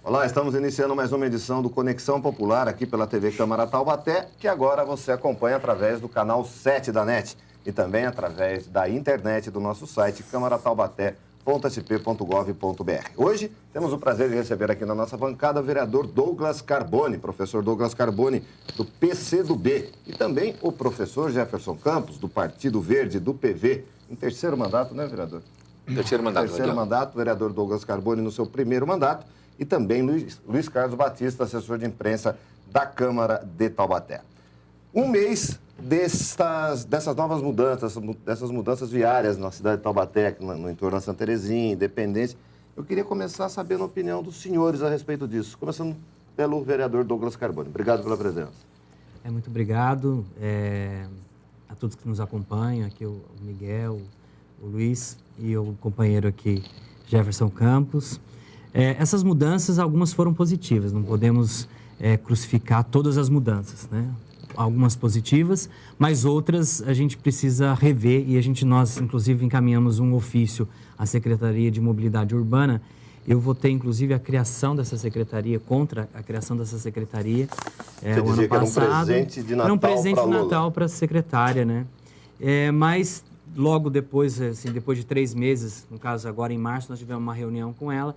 Olá, estamos iniciando mais uma edição do Conexão Popular aqui pela TV Câmara Taubaté, que agora você acompanha através do canal 7 da NET e também através da internet do nosso site camarataubaté.sp.gov.br. Hoje temos o prazer de receber aqui na nossa bancada o vereador Douglas Carboni, professor Douglas Carboni, do PCdoB, e também o professor Jefferson Campos, do Partido Verde, do PV, em terceiro mandato, né, vereador? Terceiro mandato. Terceiro mandato, vereador Douglas Carboni no seu primeiro mandato, e também Luiz Carlos Batista, assessor de imprensa da Câmara de Taubaté. Um mês dessas novas mudanças, dessas mudanças viárias na cidade de Taubaté, no entorno da Santa Terezinha, Independência. Eu queria começar sabendo a opinião dos senhores a respeito disso, começando pelo vereador Douglas Carboni. Obrigado pela presença. Muito obrigado a todos que nos acompanham, aqui o Miguel, o Luiz e o companheiro aqui, Jefferson Campos. Essas mudanças, algumas foram positivas, não podemos crucificar todas as mudanças, né? Algumas positivas, mas outras a gente precisa rever e nós, inclusive, encaminhamos um ofício à Secretaria de Mobilidade Urbana. Eu votei, inclusive, a criação dessa secretaria, contra a criação dessa secretaria. O ano passado, era um presente de Natal. Era um presente de Natal para a secretária, né? Mas logo depois, assim, depois de 3 meses, no caso agora em março, nós tivemos uma reunião com ela.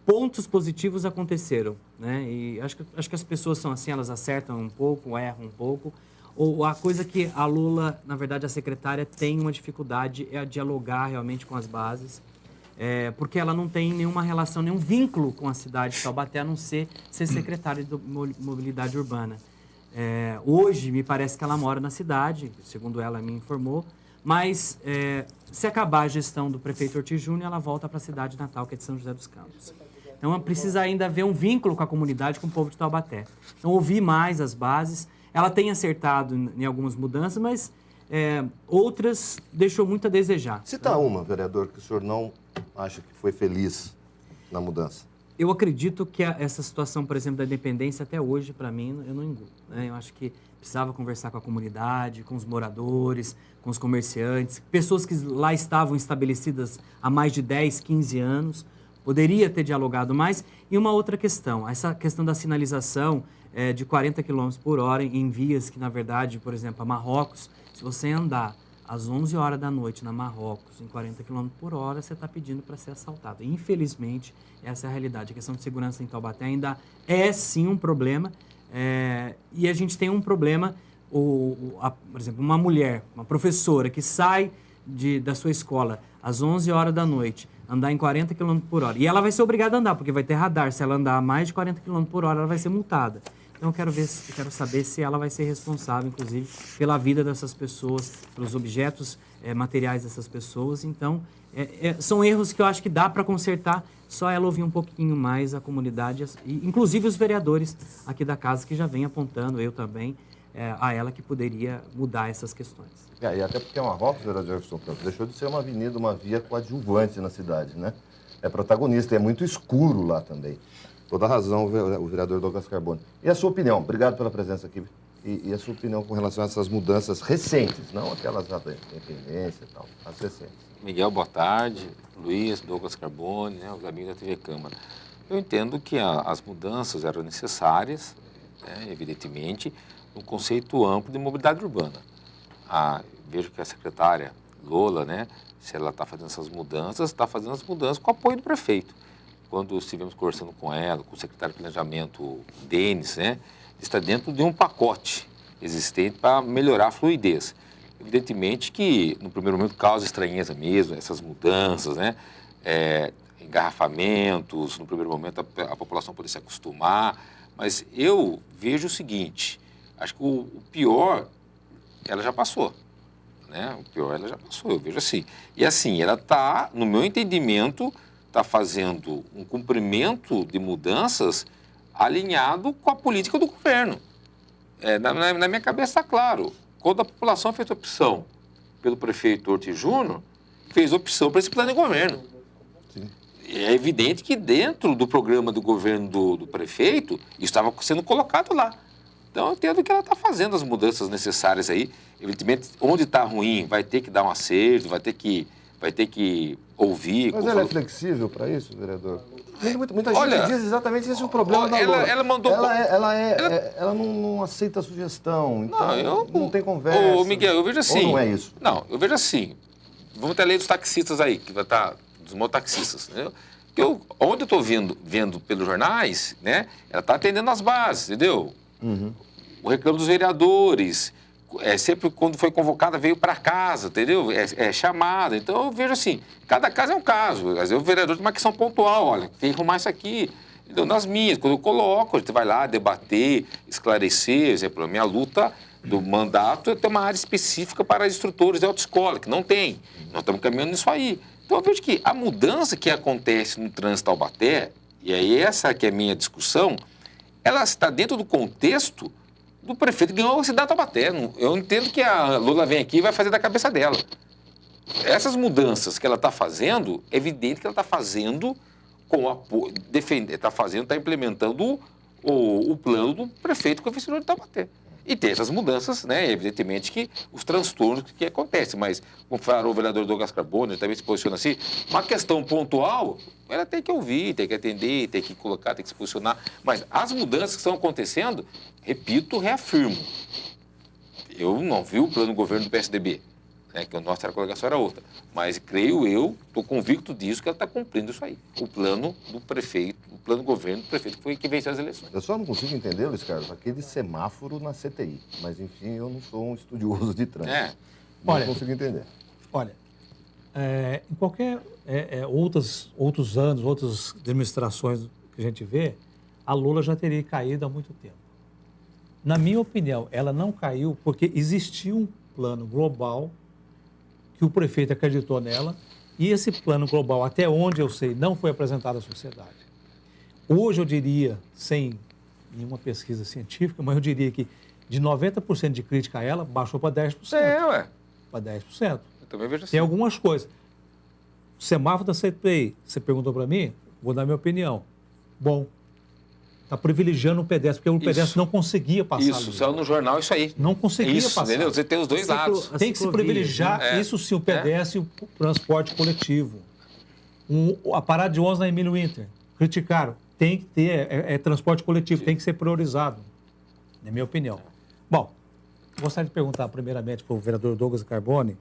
Pontos positivos aconteceram, né? E acho que as pessoas são assim, elas acertam um pouco, erram um pouco. Ou a coisa que a Lula, na verdade, a secretária tem uma dificuldade é a dialogar realmente com as bases, porque ela não tem nenhuma relação, nenhum vínculo com a cidade de Taubaté, a não ser secretária de mobilidade urbana. Hoje, me parece que ela mora na cidade, segundo ela me informou, mas se acabar a gestão do prefeito Ortiz Júnior, ela volta para a cidade natal, que é de São José dos Campos. Então, precisa ainda haver um vínculo com a comunidade, com o povo de Taubaté. Então, ouvir mais as bases. Ela tem acertado em algumas mudanças, mas outras deixou muito a desejar. Cita uma, vereador, que o senhor não acha que foi feliz na mudança. Eu acredito que essa situação, por exemplo, da independência, até hoje, para mim, eu não engulo, né? Eu acho que precisava conversar com a comunidade, com os moradores, com os comerciantes, pessoas que lá estavam estabelecidas há mais de 10, 15 anos. Poderia ter dialogado mais. E uma outra questão, essa questão da sinalização de 40 km por hora em vias que, na verdade, por exemplo, a Marrocos, se você andar às 11 horas da noite na Marrocos em 40 km por hora, você está pedindo para ser assaltado. Infelizmente, essa é a realidade. A questão de segurança em Taubaté ainda é, sim, um problema. E a gente tem um problema, por exemplo, uma mulher, uma professora que sai da sua escola às 11 horas da noite, andar em 40 km por hora. E ela vai ser obrigada a andar, porque vai ter radar. Se ela andar a mais de 40 km por hora, ela vai ser multada. Então, eu quero saber se ela vai ser responsável, inclusive, pela vida dessas pessoas, pelos objetos materiais dessas pessoas. Então, são erros que eu acho que dá para consertar, só ela ouvir um pouquinho mais a comunidade, inclusive os vereadores aqui da casa, que já vem apontando, eu também, a ela que poderia mudar essas questões. E até porque a Marrocos, vereador Jefferson Campos, deixou de ser uma avenida, uma via coadjuvante na cidade, né? É protagonista, é muito escuro lá também. Toda razão, o vereador Douglas Carboni. E a sua opinião? Obrigado pela presença aqui. E a sua opinião com relação a essas mudanças recentes, não aquelas da independência e tal, as recentes. Miguel, boa tarde. Luiz, Douglas Carboni, né, os amigos da TV Câmara. Eu entendo que as mudanças eram necessárias, né, evidentemente, no conceito amplo de mobilidade urbana. Vejo que a secretária Lola, né, se ela está fazendo essas mudanças, está fazendo as mudanças com o apoio do prefeito. Quando estivemos conversando com ela, com o secretário de Planejamento, Denis, né, está dentro de um pacote existente para melhorar a fluidez. Evidentemente que, no primeiro momento, causa estranheza mesmo, essas mudanças, né, engarrafamentos, no primeiro momento a população poder se acostumar, mas eu vejo o seguinte, acho que o pior, ela já passou, né, o pior ela já passou, eu vejo assim. E assim, ela está, no meu entendimento, está fazendo um cumprimento de mudanças alinhado com a política do governo. Na minha cabeça está claro, quando a população fez opção pelo prefeito Ortiz Júnior, fez opção para esse plano de governo. Sim. É evidente que dentro do programa do governo do prefeito, isso estava sendo colocado lá. Então, eu entendo que ela está fazendo as mudanças necessárias aí. Evidentemente, onde está ruim, vai ter que dar um acerto, vai ter que ouvir. Mas ela é flexível para isso, vereador? Muita gente diz exatamente esse é o problema da Lola. Ela mandou... Ela não aceita a sugestão, então não tem conversa. Ô, Miguel, eu vejo assim... Ou não é isso? Não, eu vejo assim. Vamos ter a lei dos taxistas aí, que vai estar... dos mototaxistas, entendeu? Onde eu estou vendo pelos jornais, né? Ela está atendendo as bases, entendeu? Uhum. O reclamo dos vereadores... sempre quando foi convocada veio para casa, entendeu? É chamada. Então eu vejo assim, cada caso é um caso. Às vezes o vereador tem uma questão pontual, olha, tem que arrumar isso aqui. Então, nas minhas, quando eu coloco, a gente vai lá debater, esclarecer. Por exemplo, a minha luta do mandato é ter uma área específica para instrutores de autoescola, que não tem. Nós estamos caminhando nisso aí. Então eu vejo que a mudança que acontece no trânsito Taubaté, e aí essa que é a minha discussão, ela está dentro do contexto do prefeito que ganhou a cidade de Taubaté. Eu entendo que a Lula vem aqui e vai fazer da cabeça dela. Essas mudanças que ela está fazendo, é evidente que ela está fazendo com apoio, está implementando o plano do prefeito que é o vencedor de Taubaté. E tem essas mudanças, né? Evidentemente que os transtornos que acontecem, mas, como falou o vereador Douglas Carbone, ele também se posiciona assim, uma questão pontual, ela tem que ouvir, tem que atender, tem que colocar, tem que se posicionar. Mas as mudanças que estão acontecendo, repito, reafirmo. Eu não vi o plano do governo do PSDB, né, que a nossa coligação era outra. Mas creio eu, estou convicto disso, que ela está cumprindo isso aí. O plano do prefeito, o plano do governo do prefeito que foi que venceu as eleições. Eu só não consigo entender, Luiz Carlos, aquele semáforo na CTI. Mas, enfim, eu não sou um estudioso de trânsito. Não consigo entender. Olha, em qualquer outros anos, outras administrações que a gente vê, a Lula já teria caído há muito tempo. Na minha opinião, ela não caiu porque existia um plano global que o prefeito acreditou nela, e esse plano global, até onde eu sei, não foi apresentado à sociedade. Hoje eu diria, sem nenhuma pesquisa científica, mas eu diria que de 90% de crítica a ela, baixou para 10%. Para 10%. Eu também vejo assim. Tem algumas coisas. O semáforo da CPI, você perguntou para mim, vou dar minha opinião. Bom, está privilegiando o pedestre, porque o pedestre não conseguia passar. Isso, saiu no jornal isso aí. Não conseguia passar. Entendeu? Você tem os dois lados. Tem que se privilegiar, isso sim, o pedestre e o transporte coletivo. A parada de ônibus na Emílio Winter, criticaram. Tem que ter, transporte coletivo, tem que ser priorizado, na minha opinião. Bom, gostaria de perguntar primeiramente para o vereador Douglas Carbone,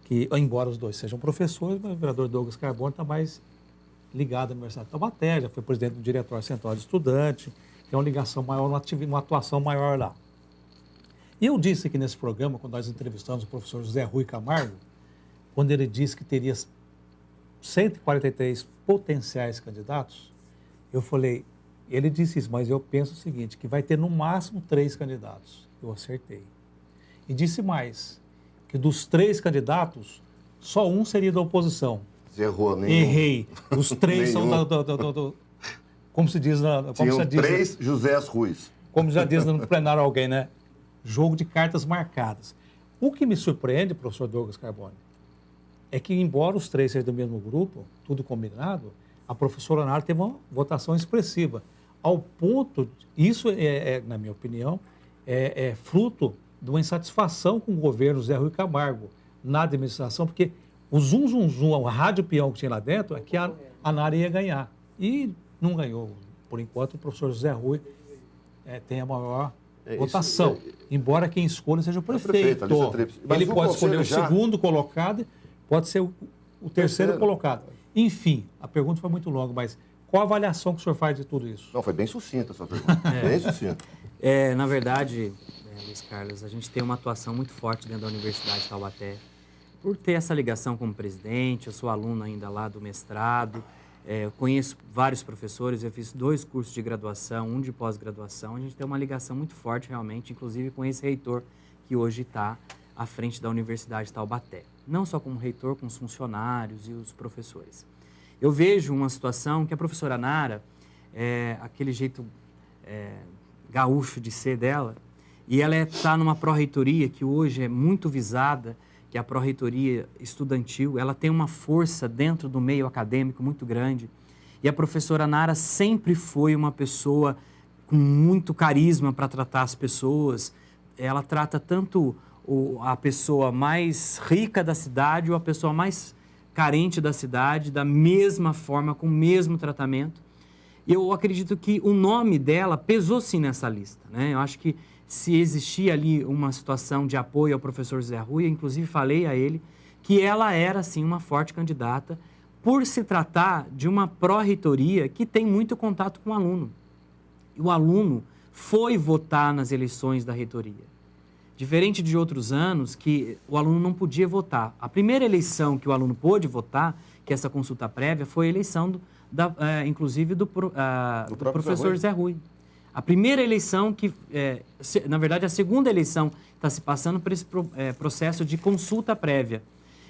que, embora os dois sejam professores, mas o vereador Douglas Carbone está mais ligado à Universidade de Taubaté, já foi presidente do Diretório Central de Estudante, tem uma ligação maior, uma atuação maior lá. E eu disse aqui nesse programa, quando nós entrevistamos o professor José Rui Camargo, quando ele disse que teria 143 potenciais candidatos, eu falei, ele disse isso, mas eu penso o seguinte, que vai ter no máximo 3 candidatos. Eu acertei. E disse mais, que dos 3 candidatos, só um seria da oposição. Você errou, nenhum. Errei. Os 3 são como se diz Tinham 3 Josés Ruiz. Como já diz no plenário alguém, né? Jogo de cartas marcadas. O que me surpreende, professor Douglas Carbone, é que, embora os 3 sejam do mesmo grupo, tudo combinado, a professora Nara teve uma votação expressiva. Ao ponto, isso na minha opinião, é fruto de uma insatisfação com o governo José Rui Camargo na administração, porque o o rádio peão que tinha lá dentro, é que a Nara ia ganhar. E não ganhou. Por enquanto, o professor José Rui tem a maior votação. Embora quem escolha seja o prefeito. Ele pode escolher o segundo colocado, pode ser o terceiro colocado. Enfim, a pergunta foi muito longa, mas qual a avaliação que o senhor faz de tudo isso? Não, foi bem sucinta a sua pergunta. Bem sucinta. Na verdade, Luiz Carlos, a gente tem uma atuação muito forte dentro da Universidade de Taubaté. Por ter essa ligação como presidente, eu sou aluno ainda lá do mestrado, eu conheço vários professores, eu fiz 2 cursos de graduação, 1 de pós-graduação, a gente tem uma ligação muito forte realmente, inclusive com esse reitor que hoje está à frente da Universidade de Taubaté. Não só como reitor, com os funcionários e os professores. Eu vejo uma situação que a professora Nara, aquele jeito gaúcho de ser dela, e ela está numa pró-reitoria que hoje é muito visada, que é a pró-reitoria estudantil, ela tem uma força dentro do meio acadêmico muito grande. E a professora Nara sempre foi uma pessoa com muito carisma para tratar as pessoas. Ela trata tanto a pessoa mais rica da cidade ou a pessoa mais carente da cidade da mesma forma, com o mesmo tratamento. Eu acredito que o nome dela pesou sim nessa lista, né? Eu acho que se existia ali uma situação de apoio ao professor Zé Rui, eu inclusive falei a ele que ela era sim uma forte candidata por se tratar de uma pró-reitoria que tem muito contato com o aluno. E o aluno foi votar nas eleições da reitoria. Diferente de outros anos que o aluno não podia votar. A primeira eleição que o aluno pôde votar, que é essa consulta prévia, foi a eleição inclusive do professor Zé Rui. A primeira eleição que, na verdade, a segunda eleição está se passando por esse processo de consulta prévia.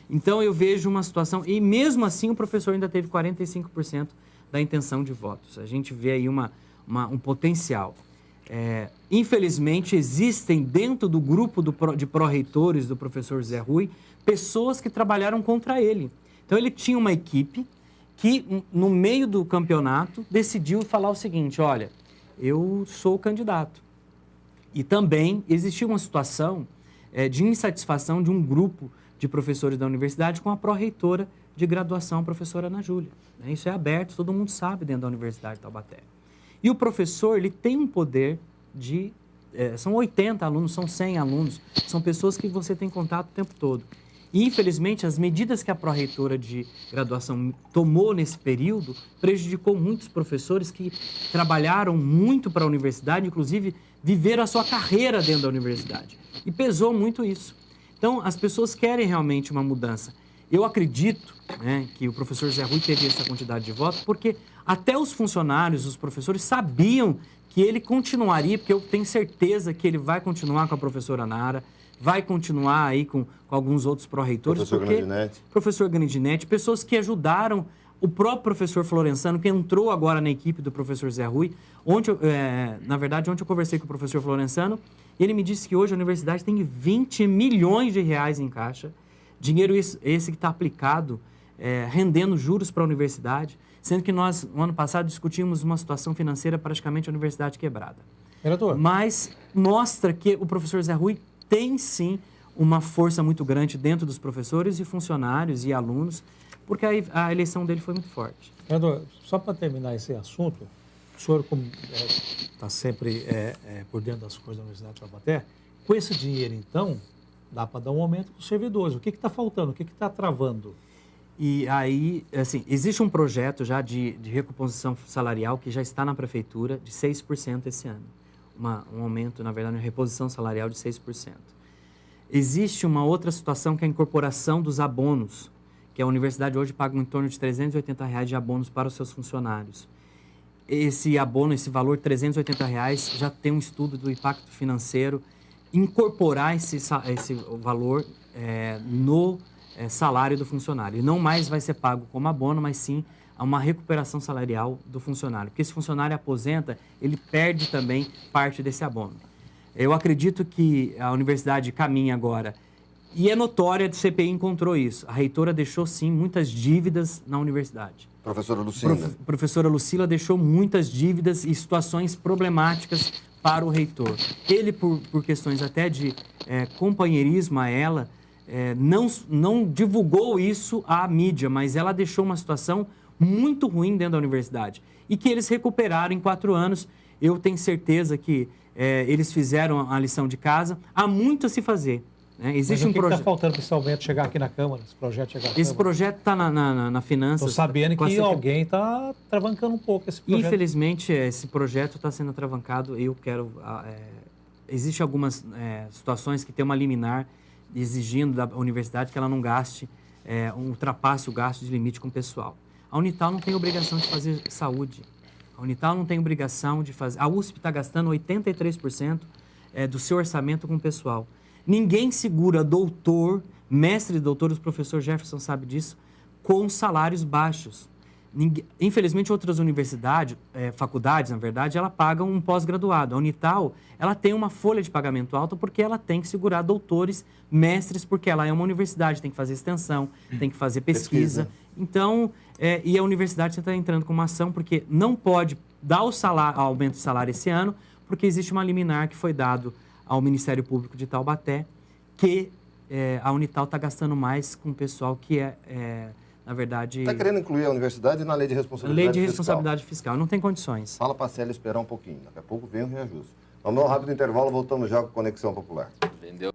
Então, eu vejo uma situação, e mesmo assim o professor ainda teve 45% da intenção de votos. A gente vê aí um potencial. Infelizmente, existem dentro do grupo de pró-reitores do professor Zé Rui pessoas que trabalharam contra ele. Então, ele tinha uma equipe que, no meio do campeonato, decidiu falar o seguinte: olha, eu sou candidato. E também existiu uma situação de insatisfação de um grupo de professores da universidade com a pró-reitora de graduação, a professora Ana Júlia. Isso é aberto, todo mundo sabe dentro da Universidade de Taubaté. E o professor, ele tem um poder de... são 80 alunos, são 100 alunos, são pessoas que você tem contato o tempo todo. E, infelizmente, as medidas que a pró-reitora de graduação tomou nesse período prejudicou muitos professores que trabalharam muito para a universidade, inclusive viveram a sua carreira dentro da universidade. E pesou muito isso. Então, as pessoas querem realmente uma mudança. Eu acredito, né, que o professor Zé Rui teve essa quantidade de votos porque até os funcionários, os professores sabiam que ele continuaria, porque eu tenho certeza que ele vai continuar com a professora Nara, vai continuar aí com alguns outros pró-reitores. Professor Grandinetti, pessoas que ajudaram o próprio professor Florensano, que entrou agora na equipe do professor Zé Rui. Ontem eu conversei com o professor Florensano e ele me disse que hoje a universidade tem 20 milhões de reais em caixa, dinheiro esse que está aplicado, rendendo juros para a universidade, sendo que nós, no ano passado, discutimos uma situação financeira praticamente a universidade quebrada. Vereador. Mas mostra que o professor Zé Rui tem, sim, uma força muito grande dentro dos professores e funcionários e alunos, porque a eleição dele foi muito forte. Vereador, só para terminar esse assunto, o senhor está sempre por dentro das coisas da Universidade de Taubaté, com esse dinheiro, então, dá para dar um aumento para os servidores. O que está faltando? O que está travando? E aí, assim, existe um projeto já de recomposição salarial que já está na prefeitura de 6% esse ano. Um aumento, na verdade, uma reposição salarial de 6%. Existe uma outra situação que é a incorporação dos abonos, que a universidade hoje paga em torno de R$380 de abonos para os seus funcionários. Esse abono, esse valor de R$380, já tem um estudo do impacto financeiro, incorporar esse valor no salário do funcionário. E não mais vai ser pago como abono, mas sim uma recuperação salarial do funcionário. Porque se o funcionário aposenta, ele perde também parte desse abono. Eu acredito que a universidade caminha agora, e é notória, a CPI encontrou isso. A reitora deixou, sim, muitas dívidas na universidade. Professora Lucila. Professora Lucila deixou muitas dívidas e situações problemáticas para o reitor. Ele, por questões até de companheirismo a ela, não divulgou isso à mídia, mas ela deixou uma situação muito ruim dentro da universidade. E que eles recuperaram em 4 anos. Eu tenho certeza que eles fizeram a lição de casa. Há muito a se fazer. Existe mas o que está faltando para esse aumento chegar aqui na Câmara, esse projeto chegar na Câmara? Esse projeto está na Finanças. Estou sabendo que alguém está travancando um pouco esse projeto. Infelizmente, esse projeto está sendo travancado. Eu quero... Existem algumas situações que tem uma liminar exigindo da universidade que ela não gaste, ultrapasse o gasto de limite com o pessoal. A Unital não tem obrigação de fazer saúde. A Unital não tem obrigação de fazer... A USP está gastando 83% do seu orçamento com o pessoal. Ninguém segura doutor, mestre e doutor, o professor Jefferson sabe disso, com salários baixos. Infelizmente, outras universidades, faculdades, na verdade, ela pagam um pós-graduado. A Unital, ela tem uma folha de pagamento alta porque ela tem que segurar doutores, mestres, porque ela é uma universidade, tem que fazer extensão, tem que fazer pesquisa. Então, e a universidade está entrando com uma ação porque não pode dar o aumento de salário esse ano, porque existe uma liminar que foi dado ao Ministério Público de Taubaté, que a Unital está gastando mais com o pessoal que na verdade... Está querendo incluir a universidade na lei de responsabilidade fiscal. Lei de responsabilidade fiscal. Não tem condições. Fala para a Célia esperar um pouquinho. Daqui a pouco vem o reajuste. Vamos dar um rápido intervalo, voltamos já com Conexão Popular. Entendeu?